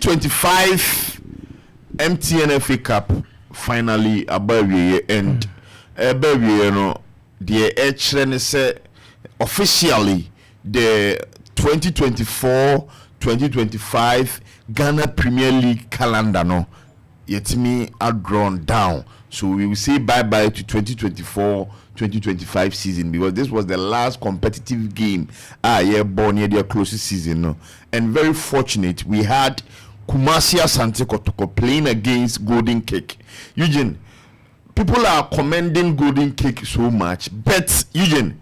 2025 MTN FA Cup finally about and no the actually say officially the 2024-2025 Ghana Premier League calendar no yet me are drawn down, so we will say bye-bye to 2024-2025 season, because this was the last competitive game born near their closest season no. And very fortunate we had Kumasi Asante Kotoko playing against Golden Cake. Eugene, people are commending Golden Cake so much, but Eugene,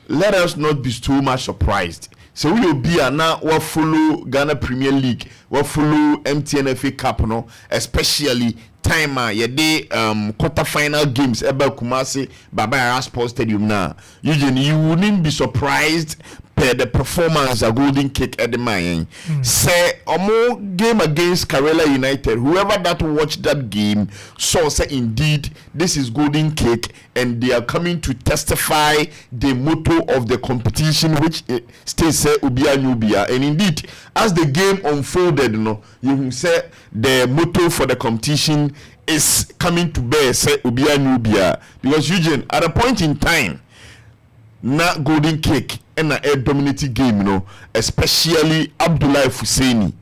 let us not be too much surprised. So we will be now what follow Ghana Premier League, what follow MTN FA Cup no, especially timer day quarter final games about Kumasi Baba Sports Stadium now. Eugene, you wouldn't be surprised per the performance of Golden Cake at the mine. Say more game against Karela United. Whoever that watched that game saw say indeed this is Golden Cake and they are coming to testify the motto of the competition, which states say Ubia Nubia. And indeed, as the game unfolded, you will say the motto for the competition is coming to bear, say Ubia Nubia. Because Eugene, at a point in time, na Golden Cake and a dominating game, especially Abdullah Fusaini,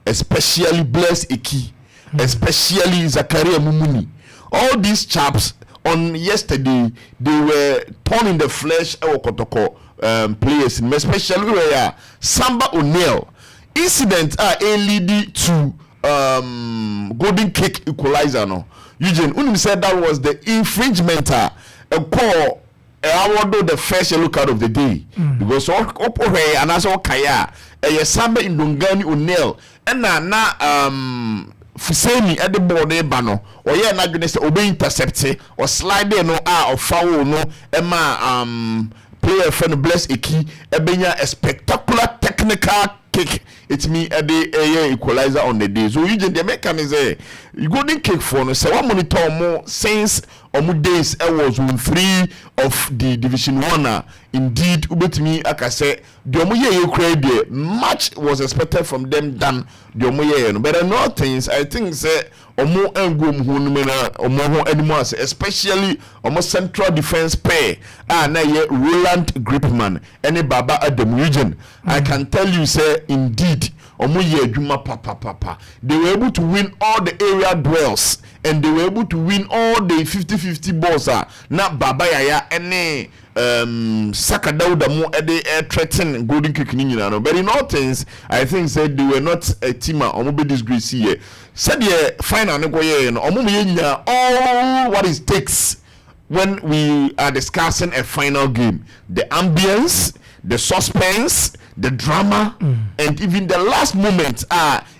especially Bless Eki, especially Zakaria Mumuni. All these chaps on yesterday, they were torn in the flesh of Kotoko players, especially where Samba O'Neil incident leading to Golden Cake equalizer. No, Eugene Unim said that was the infringement. A call. I want to do the first look out of the day because Opohe and also Kaya, Samba in Dongani O'Neil, and na Fuseni at the board bano, or yeah, not gonna say obey intercept or slide no or foul no, Emma player friend Bless Eki, a spectacular technical kick. It's me a day equalizer on the day. So you the mechanism you Golden Cake for no say one monitor more since days was 3 of the Division 1. Indeed, ubetimi aka say the omoye credit much was expected from them than the omoye. But another things I think say omo engum hunumena omo anymore, especially omo central defense pair na ye Roland Gripman any Baba Adam region. I can tell you say indeed omoye adwuma papa. They were able to win all the area duels and they were able to win all the 50-50 balls. Not Baba Yaya any Saka Dauda mo threaten Golden Cake no. But in all things, I think said they were not a team or be disgrace here. Said the final all what it takes when we are discussing a final game. The ambience, the suspense, the drama, and even the last moment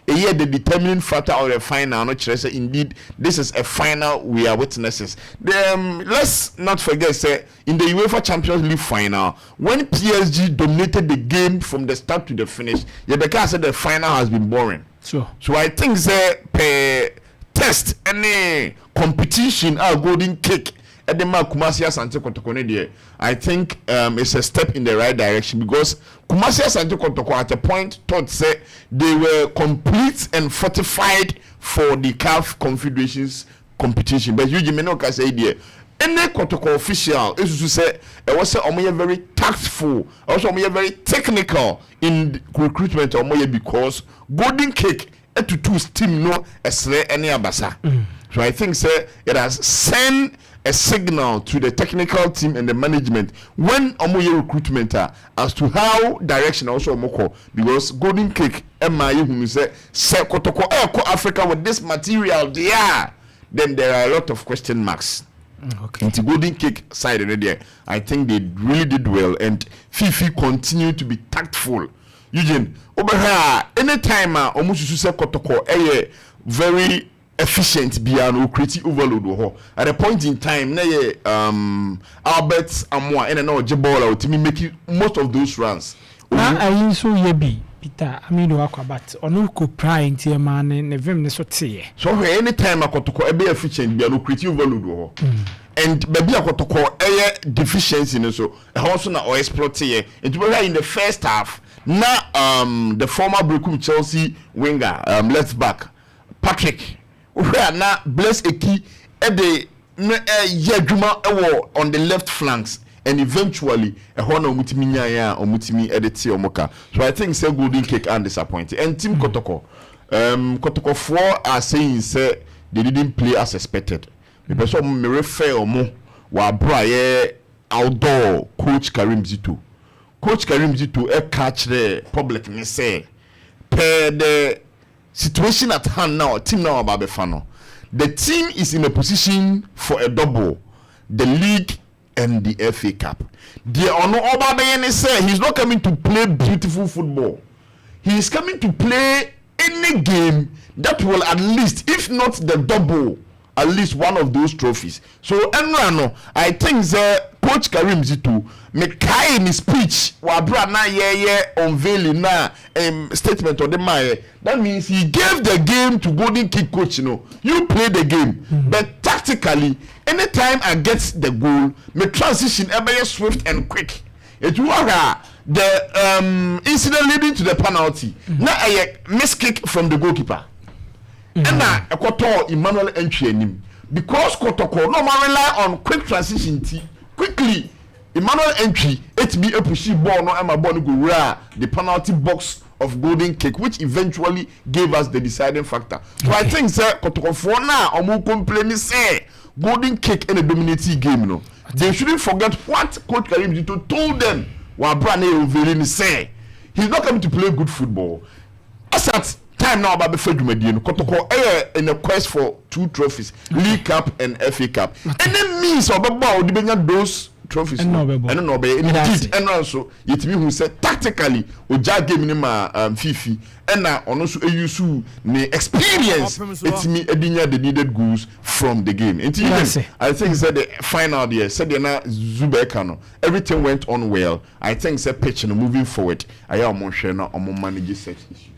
the determining factor of the final. Not say indeed this is a final we are witnesses. Let's not forget say in the UEFA Champions League final when PSG dominated the game from the start to the finish, Rebecca said the final has been boring. So I think say per test any competition Golden Cake at the Kumasi Asante Kotoko there, I think it's a step in the right direction because Kumasi Asante Kotoko at a point thought say they were complete and fortified for the CAF Confederations competition. But you may not say there. Any Kotoko official is to say it was very tactful, also very technical in recruitment because Golden Cake to two team no any abasa. So I think say it has sent a signal to the technical team and the management when omoye recruitment as to how direction also omoko, because Golden Cake who say Kotoko Africa with this material there, then there are a lot of question marks. Okay. The Golden Cake side there, I think they really did well, and Fifi continue to be tactful. Eugene, over here, anytime almost say Kotoko very efficient beyond creative overload at a point in time Albert Amwa and no Jebola to me making most of those runs. I so yebi Peter Amido Aquabat or no co prying to a man in the vim so anytime I got to call a be efficient beyond creative overload and maybe I got to call a deficiency so also now exploit here. It was in the first half na the former Brekum Chelsea winger left back Patrick where na Bless Eki de yadwuma on the left flanks and eventually a honor omutimi nyaya omutimi editi omoka. So I think say Golden Cake and disappointed. And Team Kotoko Kotoko 4 are saying say they didn't play as expected. The person me refer omo wa bra outdoor coach Karim Zito. Coach Karim Zito catch the public me say per the situation at hand now team now about Befano. The team is in a position for a double, the league and the FA Cup. The Ono Obabayene say he's not coming to play beautiful football. He is coming to play any game that will at least, if not the double, at least one of those trophies. So Enrano, I think Coach Karim Zito mekai in his speech wabra na unveiling na statement on the my. That means he gave the game to Golden Kick coach. You play the game, but tactically, anytime I get the goal, me transition ever swift and quick. It was the incident leading to the penalty. Now a miss kick from the goalkeeper. And now a Koto Emmanuel entry him because Kotoko normally rely on quick transition quickly. Emmanuel entry it be a pushy ball no Emma ball go the penalty box of Golden Cake, which eventually gave us the deciding factor. So I think Kotoko for now omu complain say Golden Cake in a dominating game. They shouldn't forget what Coach Karim Zito told them. Say he's not coming to play good football. As at time now about before Jumedian Kotoko in a quest for 2 trophies, League Cup and FA Cup. And then means of those trophies. And no be indeed and also it me who said tactically Oja game him Fifi and now also use the experience it's me edinya the needed goals from the game. And I think said the final there said na Zubekano everything went on well. I think said pitch and moving forward I am on share now on manage such issues.